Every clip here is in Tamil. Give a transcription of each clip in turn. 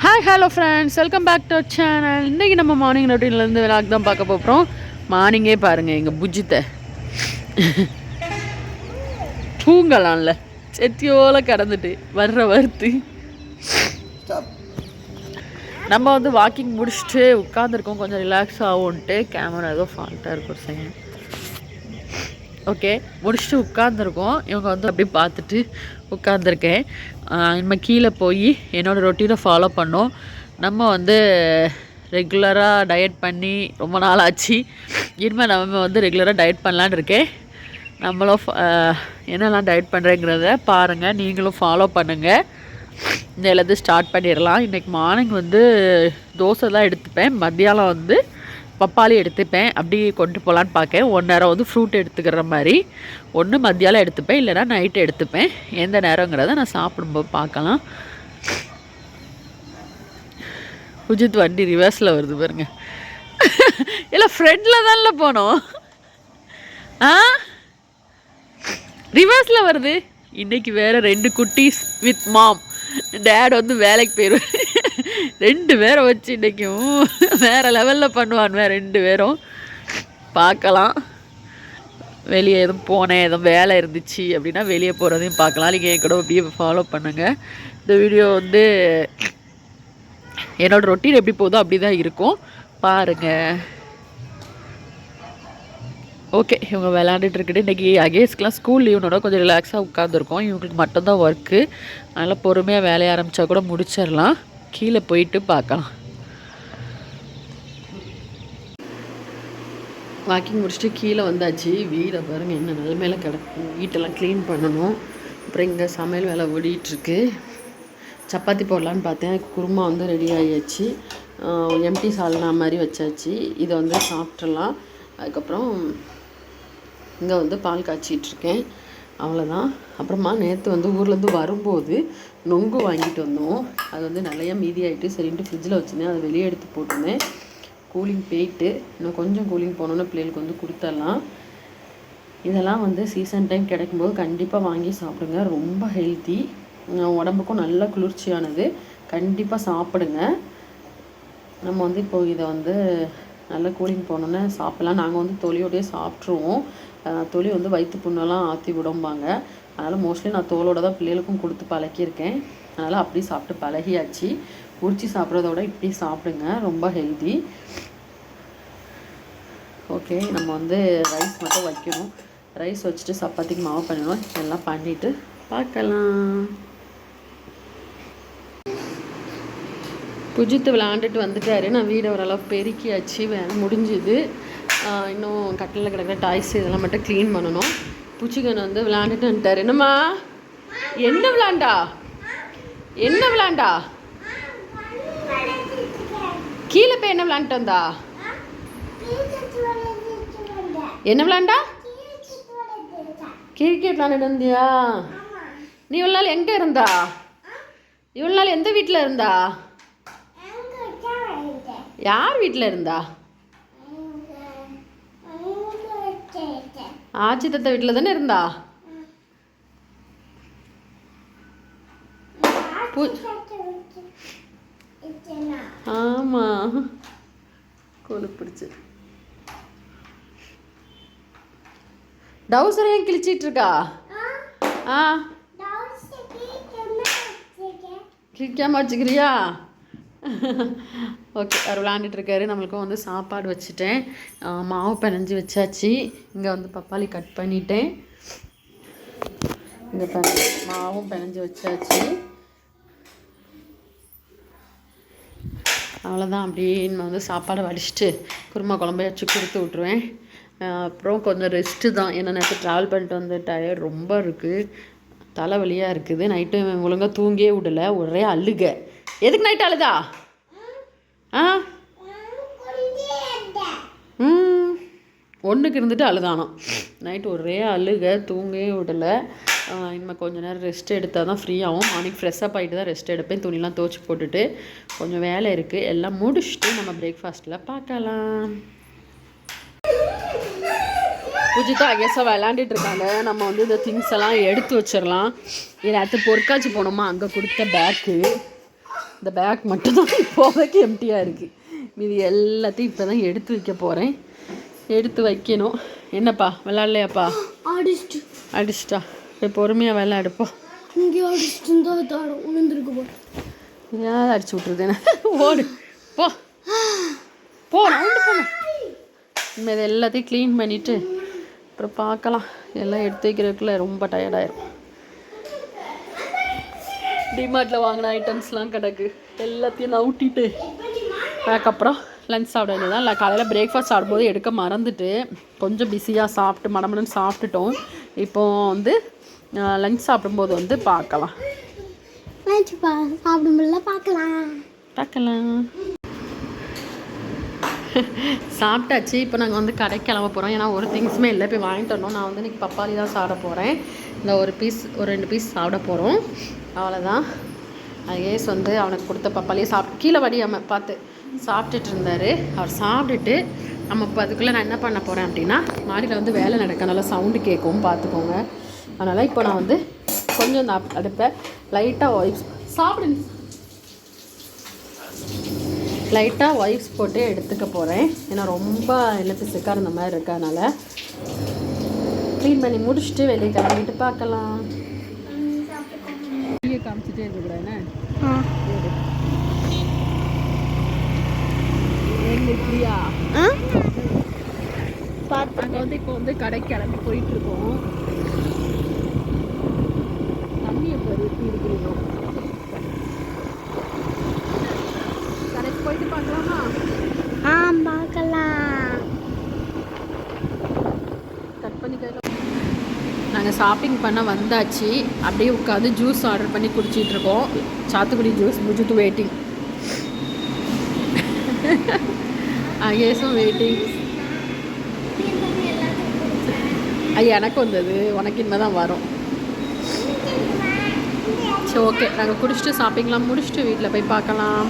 Hi hello friends, welcome back to channel. இன்றைக்கி நம்ம மார்னிங் ரொட்டீன்லேருந்து விளாக் தான் பார்க்க போகிறோம். மார்னிங்கே பாருங்கள் எங்கள் புஜ்ஜித்தை தூங்கலாம்ல, செத்தியோல கடந்துட்டு வர்ற வறுத்து நம்ம வந்து வாக்கிங் முடிச்சுட்டு உட்காந்துருக்கோம். கொஞ்சம் ரிலாக்ஸ் ஆகும்ன்ட்டு கேமரா ஏதோ ஃபால்ட்டாக இருக்கும் ஒரு செகண்ட். ஓகே, முடிச்சுட்டு உட்காந்துருக்கோம். இவங்க வந்து அப்படி பார்த்துட்டு உட்காந்துருக்கேன். இனிமேல் கீழே போய் என்னோடய ரொட்டீனை ஃபாலோ பண்ணோம். நம்ம வந்து ரெகுலராக டயட் பண்ணி ரொம்ப நாள் ஆச்சு. இனிமேல் நம்ம வந்து ரெகுலராக டயட் பண்ணலான்னு இருக்கேன். நம்மளும் என்னெல்லாம் டயட் பண்ணுறேங்கிறத பாருங்கள், நீங்களும் ஃபாலோ பண்ணுங்கள். இந்த எல்லாத்தையும் ஸ்டார்ட் பண்ணிடலாம். இன்றைக்கி மார்னிங் வந்து தோசை தான் எடுத்துப்பேன். மத்தியானம் வந்து பப்பாளி எடுத்துப்பேன். அப்படி கொண்டு போகலான்னு பார்க்கேன். 1 நேரம் வந்து ஃப்ரூட் எடுத்துக்கிற மாதிரி, ஒன்று மத்தியானம் எடுத்துப்பேன், இல்லைனா நைட்டு எடுத்துப்பேன். எந்த நேரங்கிறத நான் சாப்பிடும்போது பார்க்கலாம். புஜித் வண்டி ரிவர்ஸில் வருது பாருங்க. இல்லை ஃப்ரெண்டில் தான்ல போனோம். ரிவர்ஸில் வருது. இன்றைக்கி வேறு 2 குட்டீஸ் வித் மாம். டேட் வந்து வேலைக்கு போயிடுவேன். 2 பேரை வச்சு இன்றைக்கும் வேறு லெவலில் பண்ணுவானுவேன். 2 பேரும் பார்க்கலாம். வெளியே எதுவும் போனேன், எதுவும் வேலை இருந்துச்சு அப்படின்னா வெளியே போகிறதையும் பார்க்கலாம். நீங்கள் என் கூட அப்படியே ஃபாலோ பண்ணுங்கள். இந்த வீடியோ வந்து என்னோடய ரொட்டீன் எப்படி போதோ அப்படி தான் இருக்கும், பாருங்கள். ஓகே, இவங்க விளாண்டுட்டுருக்கிட்டு இன்றைக்கி அகேஸ்க்கெலாம் ஸ்கூல் லீவ்னோட கொஞ்சம் ரிலாக்ஸாக உட்காந்துருக்கோம். இவங்களுக்கு மட்டும்தான் ஒர்க்கு, அதனால் பொறுமையாக வேலையை ஆரம்பித்தா கூட முடிச்சிடலாம். கீழே போயிட்டு பார்க்கலாம். வாக்கிங் முடிச்சுட்டு கீழே வந்தாச்சு. வீடை பாருங்கள் என்ன நிலைமையில கிடக்கும். வீட்டெல்லாம் க்ளீன் பண்ணணும். அப்புறம் இங்கே சமையல் வேலை ஓடிட்டுருக்கு. சப்பாத்தி போடலான்னு பார்த்தேன். குருமா வந்து ரெடி ஆகியாச்சு. எம்டி சால்னா மாதிரி வச்சாச்சு. இதை வந்து சாப்பிட்றலாம். அதுக்கப்புறம் இங்கே வந்து பால் காய்ச்சிட்ருக்கேன். அவ்வளோதான். அப்புறமா நேற்று வந்து ஊர்லேருந்து வரும்போது நொங்கு வாங்கிட்டு வந்தோம். அது வந்து நிறையா மீதி ஆகிட்டு சரின்ட்டு ஃப்ரிட்ஜில் வச்சுருந்தேன். அதை வெளியே எடுத்து போட்டிருந்தேன். கூலிங் போயிட்டு இன்னும் கொஞ்சம் கூலிங் போனோன்னு பிள்ளைகளுக்கு வந்து கொடுத்துடலாம். இதெல்லாம் வந்து சீசன் டைம் கிடைக்கும்போது கண்டிப்பாக வாங்கி சாப்பிடுங்க. ரொம்ப ஹெல்த்தி, உடம்புக்கும் நல்ல குளிர்ச்சியானது. கண்டிப்பாக சாப்பிடுங்க. நம்ம வந்து இப்போது இதை வந்து நல்லா கூலிங் போனோன்னே சாப்பிட்லாம். நாங்கள் வந்து தொலியோடையே சாப்பிட்ருவோம். தொலி வந்து வயிற்று புண்ணெல்லாம் ஆற்றி விடும்பாங்க. அதனால் மோஸ்ட்லி நான் தோலோடு தான் பிள்ளைகளுக்கும் கொடுத்து பழக்கியிருக்கேன். அதனால் அப்படி சாப்பிட்டு பழகியாச்சு. உரிச்சி சாப்பிட்றத விட இப்படி சாப்பிடுங்க, ரொம்ப ஹெல்தி. ஓகே, நம்ம வந்து ரைஸ் மட்டும் வைக்கணும். ரைஸ் வச்சுட்டு சப்பாத்திக்கு மாவு பண்ணணும். எல்லாம் பண்ணிவிட்டு பார்க்கலாம். புஜித்து விளாண்டுட்டு வந்துட்டார். நான் வீடை ஓரளவு பெருக்கியாச்சு. வேலை முடிஞ்சுது. இன்னும் கட்டிலில் கிடக்கிற டாய்ஸ் இதெல்லாம் மட்டும் க்ளீன் பண்ணணும். பூச்சிகன் வந்து விளாண்டுட்டு வந்துட்டார். என்னம்மா என்ன விளாண்டா கீழே போய் என்ன விளாண்டுட்டு வந்தா? என்ன விளாண்டா? கிரிக்கெட் விளாண்டுட்டு வந்தியா? நீ இவ்வளோ நாள் எங்கே இருந்தா? இவ்வளோ நாள் எந்த வீட்டில் இருந்தா? யார் வீட்டில் இருந்தா? ஆச்சி தத்த வீட்டில் தானே இருந்தா? ஆமாம், கொழுப்பிடிச்சு. டவுசரையும் கிழிச்சிட்டு இருக்கா? கிழிக்காம வச்சுக்கிறியா? ஓகே, அவர் விளாண்டுட்டுருக்காரு. நம்மளுக்கும் வந்து சாப்பாடு வச்சுட்டேன். மாவு பிணைஞ்சி வச்சாச்சு. இங்கே வந்து பப்பாளி கட் பண்ணிட்டேன். இங்கே மாவும் பிணைஞ்சி வச்சாச்சு. அவ்வளோதான். அப்படின்னு வந்து சாப்பாடை வடிச்சிட்டு குருமா குழம்பு வச்சு கொடுத்து விட்ருவேன். அப்புறம் கொஞ்சம் ரெஸ்ட்டு தான். ஏன்னா நேற்று ட்ராவல் பண்ணிட்டு வந்து டயர்ட் ரொம்ப இருக்குது, தலைவலியாக இருக்குது. நைட்டு ஒழுங்காக தூங்கியே விடலை, ஒரே அழுக. எதுக்கு நைட்டு அழுதா? ஒன்றுக்கு இருந்துட்டு அழுதானோ. நைட்டு ஒரே அழுக, தூங்கவே விடலை. இனிமேல் கொஞ்சம் நேரம் ரெஸ்ட் எடுத்தால் தான் ஃப்ரீ ஆகும். மார்னிங் ஃப்ரெஷ்ஷப் ஆகிட்டு தான் ரெஸ்ட் எடுப்பேன். துணிலாம் துவச்சி போட்டுட்டு கொஞ்சம் வேலை இருக்குது. எல்லாம் முடிச்சுட்டு நம்ம பிரேக்ஃபாஸ்ட்டில் பார்க்கலாம். பூஜிதா ஐஎஸ்ஸாக விளாண்டுட்டு இருக்காங்க. நம்ம வந்து இந்த திங்ஸ் எல்லாம் எடுத்து வச்சிடலாம். எல்லாத்தையும் பொற்காட்சி போனோமா, அங்கே கொடுத்த பேக்கு இந்த பேக் மட்டும்தான் இப்போதைக்கு எம்டியாக இருக்குது. மீதி எல்லாத்தையும் இப்போ தான் எடுத்து வைக்க போகிறேன். எடுத்து வைக்கணும். என்னப்பா விளாட்லையாப்பா? அடிச்சிட்டா. இப்போ பொறுமையாக விளையாடுப்போம். இங்கே அடிச்சுட்டு உளுந்துருக்கு போ. யார் அடிச்சு விட்ருது? ஓடு போ போ ரவுண்டு போங்க. இனிமேல் இது எல்லாத்தையும் க்ளீன் பண்ணிவிட்டு அப்புறம் பார்க்கலாம். எல்லாம் எடுத்து வைக்கிறதுக்குள்ள ரொம்ப டயர்டாயிரும். டிமார்ட்டில் வாங்கின ஐட்டம்ஸ்லாம் கிடக்கு. எல்லாத்தையும் நான் ஊட்டிட்டு அதுக்கப்புறம் லஞ்ச் சாப்பிட வேண்டியதான். இல்லை காலையில் பிரேக்ஃபாஸ்ட் சாப்பிடும்போது எடுக்க மறந்துட்டு கொஞ்சம் பிஸியாக சாப்பிட்டு மடமடன்னு சாப்பிட்டுட்டோம். இப்போது லஞ்ச் சாப்பிடும்போது பார்க்கலாம். சாப்பிடும்போது பார்க்கலாம். சாப்பிட்டாச்சு. இப்போ நாங்கள் கடைக்கு கிளம்ப போகிறோம். ஏன்னா ஒரு திங்ஸுமே இல்லை, போய் வாங்கிட்டு வரணும். நான் இன்றைக்கி பப்பாளி தான் சாப்பிட போகிறேன். இந்த ஒரு 2 பீஸ் சாப்பிட போகிறோம். அவ்வளோதான். ஏஸ் அவனுக்கு கொடுத்த பப்பாளியை சாப்பிட்டு கீழே வடியாமல் பார்த்து சாப்பிட்டுட்டு இருந்தார். அவர் சாப்பிட்டுட்டு நம்ம இப்போ அதுக்குள்ளே நான் என்ன பண்ண போகிறேன் அப்படின்னா, மாடியில் வேலை நடக்க நல்லா சவுண்டு கேட்கும் பார்த்துக்கோங்க. அதனால் இப்போ நான் கொஞ்சம் இந்த அடுப்பை லைட்டாக வைப்ஸ் போட்டு எடுத்துக்க போகிறேன். ஏன்னா ரொம்ப இலப்பிசுக்காக இருந்த மாதிரி இருக்கு. அதனால் க்ளீன் பண்ணி முடிச்சுட்டு வெளியே கிளம்பிட்டு பார்க்கலாம். காமிச்சிட்டே இருக்கக்கூடாதுண்ணே. பிரியா நாங்கள் இப்போ கடைக்கு கிளம்பி போயிட்டுருக்கோம். தண்ணியை எப்படி இருக்கிறோம். கடைக்கு போயிட்டு பார்க்கலாமா? பார்க்கலாம். கட் பண்ணிக்கலாம். நாங்கள் ஷாப்பிங் பண்ண வந்தாச்சு. அப்படியே உட்காந்து ஜூஸ் ஆர்டர் பண்ணி குடிச்சிட்ருக்கோம். சாத்துக்குடி ஜூஸ். புஜுத்து வெயிட்டிங். அகேஸும் வெயிட்டிங். எனக்கு வந்தது, உனக்கு இனிமேல் தான் வரும். சரி ஓகே, நாங்கள் குடிச்சிட்டு ஷாப்பிங்லாம் முடிச்சுட்டு வீட்டில் போய் பார்க்கலாம்.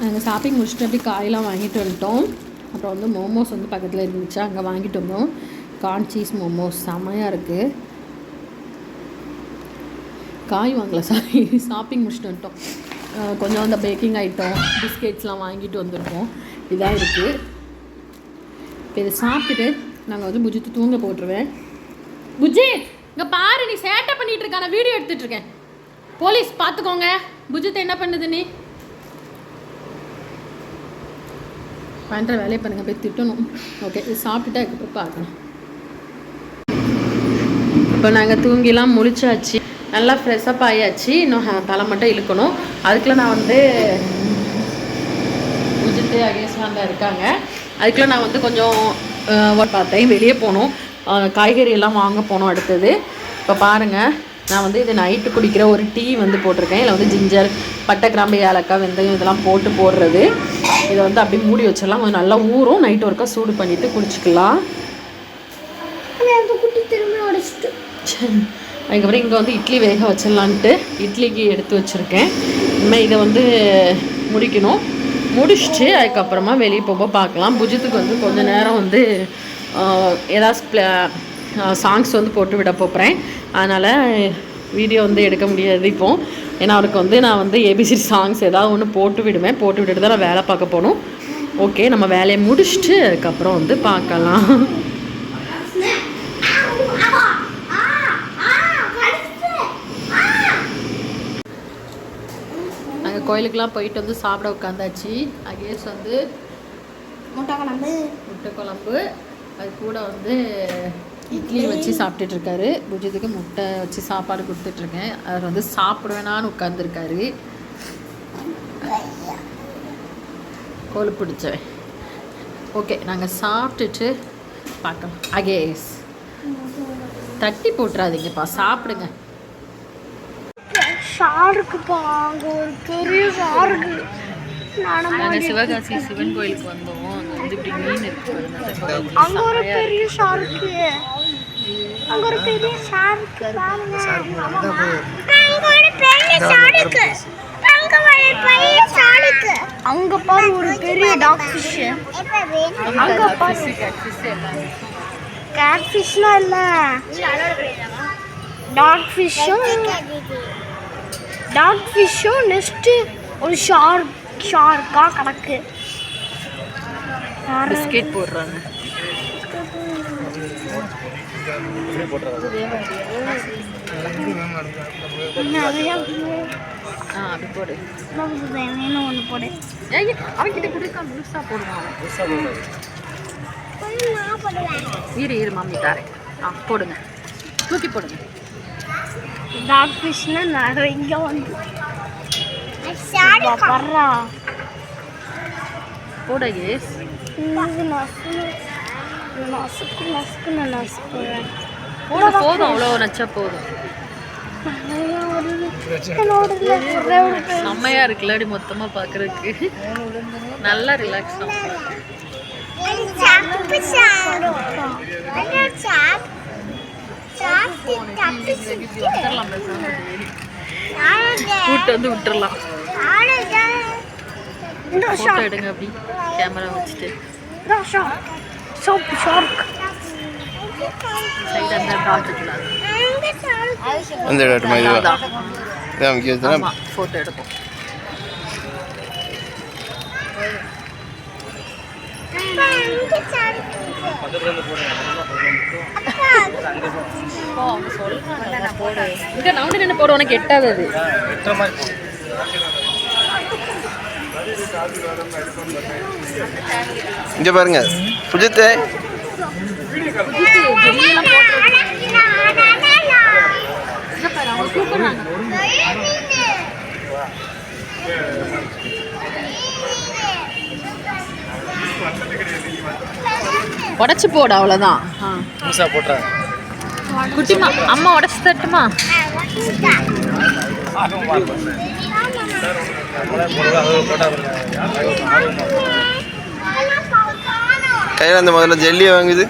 நாங்கள் ஷாப்பிங் முடிச்சுட்டு அப்படி காயெல்லாம் வாங்கிட்டு வந்துட்டோம். அப்புறம் மோமோஸ் பக்கத்தில் இருந்துச்சு, அங்கே வாங்கிட்டு வந்தோம். கார்ன் சீஸ் மோமோஸ் செம்மையாக இருக்குது. காய் வாங்கலை, சாரி, ஷாப்பிங் முடிச்சுட்டு வந்துட்டோம். கொஞ்சம் அந்த பேக்கிங் ஐட்டம் பிஸ்கெட்ஸ்லாம் வாங்கிட்டு வந்திருக்கோம். இதாக இருக்குது. இப்போ இதை சாப்பிட்டுட்டு நாங்கள் புஜித்து தூங்க போட்டுருவேன். புஜி இங்கே பாரு, நீ சேட்டை பண்ணிகிட்டு இருக்கான, வீடியோ எடுத்துகிட்ருக்கேன். போலீஸ் பார்த்துக்கோங்க. புஜித்தை என்ன பண்ணுது நீ? பண்ணுற வேலையை பண்ணுங்கள், போய் திட்டணும். ஓகே, இது சாப்பிட்டுட்டு அதுக்கப்புறம் பார்க்கலாம். இப்போ நாங்கள் தூங்கிலாம் முழிச்சாச்சு, நல்லா ஃப்ரெஷ்ஷப் ஆயாச்சு. இன்னும் தலை மட்டும் இழுக்கணும். அதுக்குள்ளே நான் புஜித்து அகேஸ்லாம் தான் இருக்காங்க. அதுக்குள்ளே நான் கொஞ்சம் பார்த்தேன், வெளியே போகணும், காய்கறி எல்லாம் வாங்க போனோம். அடுத்தது இப்போ பாருங்கள், நான் இது நைட்டு குடிக்கிற ஒரு டீ போட்டிருக்கேன். இதில் ஜிஞ்சர், பட்டை, கிராம்பு, ஏலக்காய், வெந்தயம் இதெல்லாம் போடுறது. இதை அப்படியே மூடி வச்சிடலாம். கொஞ்சம் நல்லா ஊறும். நைட்டு ஒருக்கா சூடு பண்ணிவிட்டு குடிச்சிக்கலாம். அதுக்கப்புறம் இங்கே இட்லி வேக வச்சிடலான்ட்டு இட்லிக்கு எடுத்து வச்சுருக்கேன். இனிமேல் இதை முடிக்கணும். முடிச்சுட்டு அதுக்கப்புறமா வெளியே போக பார்க்கலாம். புஜித்துக்கு கொஞ்சம் நேரம் ஏதாவது சாங்ஸ் போட்டு விட போகிறேன். அதனால் வீடியோ எடுக்க முடியாது இப்போது. ஏன்னா அவனுக்கு நான் ஏபிசிடி சாங்ஸ் ஏதாவது ஒன்று போட்டு விடுவேன். போட்டு விட்டுட்டு தான் நான் வேலை பார்க்க போகணும். ஓகே, நம்ம வேலையை முடிச்சுட்டு அதுக்கப்புறம் பார்க்கலாம். நாங்கள் கோயிலுக்கெலாம் போயிட்டு சாப்பிட உட்காந்தாச்சு. அகேஸ் முட்டை குழம்பு, அது கூட இட்லி வச்சு சாப்பிட்டுட்ருக்காரு. புஜித்துக்கு முட்டை வச்சு சாப்பாடு கொடுத்துட்ருக்கேன். அவர் சாப்பிடுவேனான்னு உட்காந்துருக்காரு. கோல் பிடிச்சவன். ஓகே, நாங்கள் சாப்பிட்டுட்டு பார்க்கலாம். அகேஸ் தட்டி போட்டுறாதீங்கப்பா, சாப்பிடுங்க. ஷாருக்குப்பா, அங்கே ஒரு பெரிய ஷாருக்கு. நாங்கள் சிவகாசி சிவன் கோயிலுக்கு வந்தோம். அங்கே இப்படி மீன் இருக்கு. அங்கே ஒரு பெரிய ஷாருக்கு. அங்கே ஒரு பெரிய ஷாருக்கு. அங்கே பாரு ஒரு பெரிய டாக் ஃபிஷ். அங்கே பாரு கேட் ஃபிஷ்லாம் இல்லை, டாக் ஃபிஷ்ஷும் டாக் ஃபிஷ்ஷும் நெக்ஸ்ட்டு ஒரு ஷார்க்காக கிடக்கு. பிஸ்கெட் போடுறாங்க. அப்படி போடு. ஒன்று போடு. அவன்கிட்ட கொடுக்க முழுசா போடுவான். இரு மாமி தாரேன். போடுங்க, தூக்கி போடுங்க. டாக் ஃபிஷ்னா நிறைய வந்து வர்றா போட. எஸ் போதும், அவ்வளோ நச்சா போதும். செம்மையா இருக்குல்லடி மொத்தமா பாக்குறதுக்கு. நல்லா ரிலாக்ஸ் ஆகும். கூட்டு வந்து விட்டுறலாம். போட்டோ எடுங்க அப்படி கேமரா வச்சுட்டு. போட்டோ எடுப்போம். இங்க நவுண்டு நின்று போட உனக்கு எட்டாது. அது இங்க பாருங்க புஜித்தே. உடச்சு போடு, அவ்வளோதான். குட்டிமா அம்மா உடச்சு தட்டுமா? கையில் அந்த முதல்ல ஜெல்லியை வாங்குது.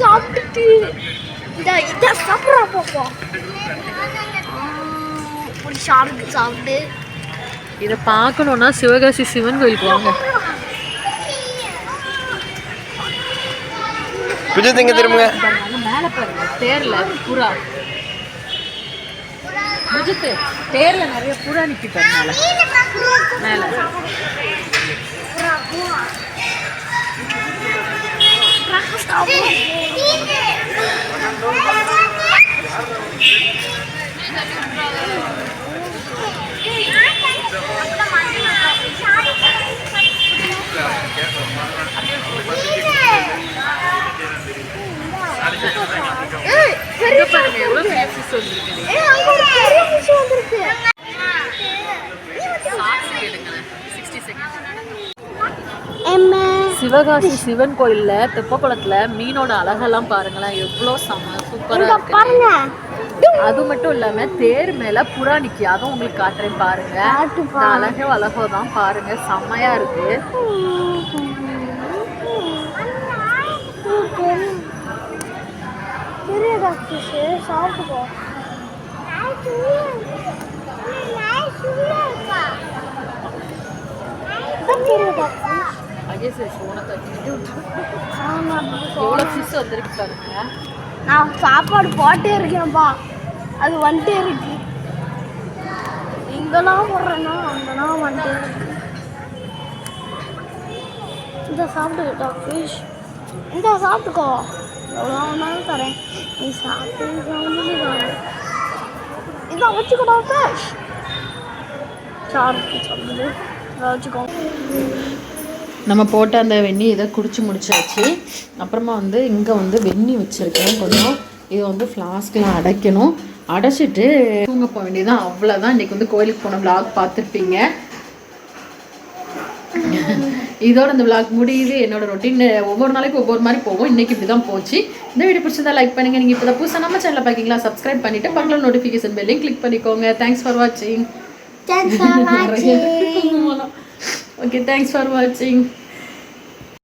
சாப்பிட்டுட்டு சாப்பிட்றா பாப்பா. ஒரு ஷார்க்கு சாப்பிட்டு இதை பார்க்கணுன்னா சிவகாசி சிவன் கோயிலுக்கு வாங்க. புஜித் இங்க திரும்புங்க. மேலே பாருங்க, தேர்ல புறா. புஜித் தேர்ல நிறைய புறா நிக்கிட்டு மேல. சிவகாசி சிவன் கோயில்ல தெப்பக்குளத்துல மீனோட அழகெல்லாம் பாருங்களேன், எவ்வளோ சூப்பரா இருக்கு. அது மட்டும் இல்லாம தேர் மேல புறா நிக்கி, அதுவும் உங்களுக்கு காட்டுறேன் பாருங்க. அழகோ தான் பாருங்க, செம்மையா இருக்கு. நான் சாப்பாடு போட்டே இருக்கேன்ப்பா, அது வந்துட்டே இருக்கு. இங்கெல்லாம் போடுறேன்னா அங்கெல்லாம் வந்துட்டே இருக்கு. இந்த சாப்பிட்டுக்கிட்டா ஃபிஷ், இந்த சாப்பிட்டுக்கோ, எவ்வளோ வேணாலும் தரேன், நீ சாப்பிட்டு இதை வச்சுக்கோ. ஃபிஷ் சாப்பிட்டு சாப்பிடுது, இதை வச்சுக்கோ. நம்ம போட்ட அந்த வெந்நி இதை குடிச்சு முடிச்சாச்சு. அப்புறமா வந்து இங்கே வந்து வெந்நி வச்சுருக்கேன் கொஞ்சம். இதை வந்து ஃப்ளாஸ்கில் அடைக்கணும். அடைச்சிட்டு தூங்க போக வேண்டியதான். அவ்வளோதான். இன்றைக்கி வந்து கோயிலுக்கு போன விளாக் பார்த்துருப்பீங்க. இதோட இந்த விளாக் முடியுது. என்னோட ரொட்டீன் ஒவ்வொரு நாளைக்கு ஒவ்வொரு மாதிரி போகும். இன்றைக்கி இப்படி தான் போச்சு. இந்த வீடியோ பிடிச்சிருந்தா லைக் பண்ணுங்கள். நீங்கள் இப்போ தான் புதுசாக நம்ம சேனலில் பார்க்கிங்களா, சப்ஸ்கிரைப் பண்ணிவிட்டு பக்கத்தில் நோட்டிஃபிகேஷன் பெல்லையும் கிளிக் பண்ணிக்கோங்க. தேங்க்ஸ் ஃபார் வாட்சிங். ஓகே, தேங்க்ஸ் ஃபார் வாட்சிங்.